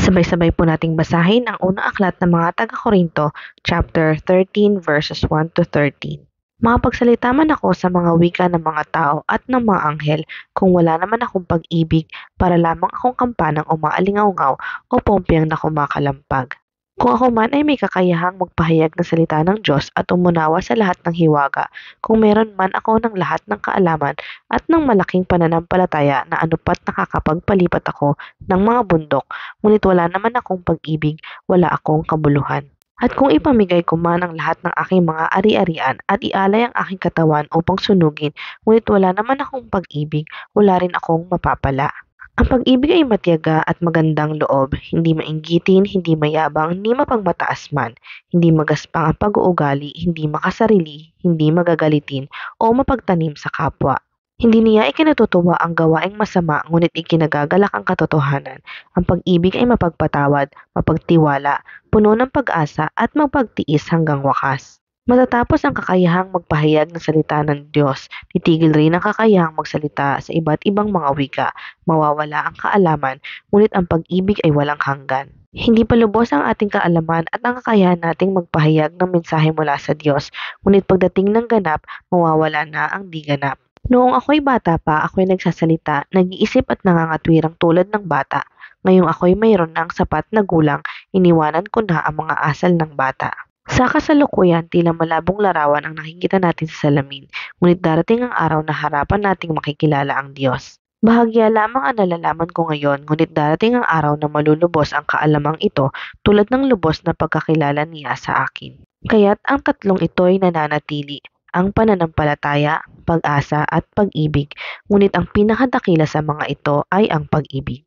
Sabay-sabay po nating basahin ang unang aklat ng mga taga-Korinto, chapter 13 verses 1 to 13. Makapagsalita man ako sa mga wika ng mga tao at ng mga anghel kung wala naman akong pag-ibig, para lamang akong kampanang umaalingaw-ngaw o pompeyang na kumakalampag. Kung ako man ay may kakayahang magpahayag ng salita ng Diyos at umunawa sa lahat ng hiwaga, kung meron man ako ng lahat ng kaalaman at ng malaking pananampalataya na anupat nakakapagpalipat ako ng mga bundok, ngunit wala naman akong pag-ibig, wala akong kabuluhan. At kung ipamigay ko man ang lahat ng aking mga ari-arian at ialay ang aking katawan upang sunugin, ngunit wala naman akong pag-ibig, wala rin akong mapapala. Ang pag-ibig ay matiyaga at magandang loob, hindi mainggitin, hindi mayabang, hindi mapagmataas man, hindi magaspang ang pag-uugali, hindi makasarili, hindi magagalitin, o mapagtanim sa kapwa. Hindi niya ikinatutuwa ang gawaing masama, ngunit ikinagagalak ang katotohanan. Ang pag-ibig ay mapagpatawad, mapagtiwala, puno ng pag-asa at mapagtiis hanggang wakas. Matatapos ang kakayahang magpahayag ng salita ng Diyos, titigil rin ang kakayahang magsalita sa iba't ibang mga wika, mawawala ang kaalaman, ngunit ang pag-ibig ay walang hanggan. Hindi pa lubos ang ating kaalaman at ang kakayahan nating magpahayag ng mensahe mula sa Diyos, ngunit pagdating ng ganap, mawawala na ang di ganap. Noong ako'y bata pa, ako'y nagsasalita, nag-iisip at nangangatwirang tulad ng bata. Ngayong ako'y mayroon ng sapat na gulang, iniwanan ko na ang mga asal ng bata. Sa kasalukuyan, tila malabong larawan ang nakikita natin sa salamin, ngunit darating ang araw na harapan nating makikilala ang Diyos. Bahagya lamang ang nalalaman ko ngayon, ngunit darating ang araw na malulubos ang kaalamang ito tulad ng lubos na pagkakilala niya sa akin. Kaya't ang tatlong ito'y nananatili, ang pananampalataya, pag-asa at pag-ibig, ngunit ang pinakadakila sa mga ito ay ang pag-ibig.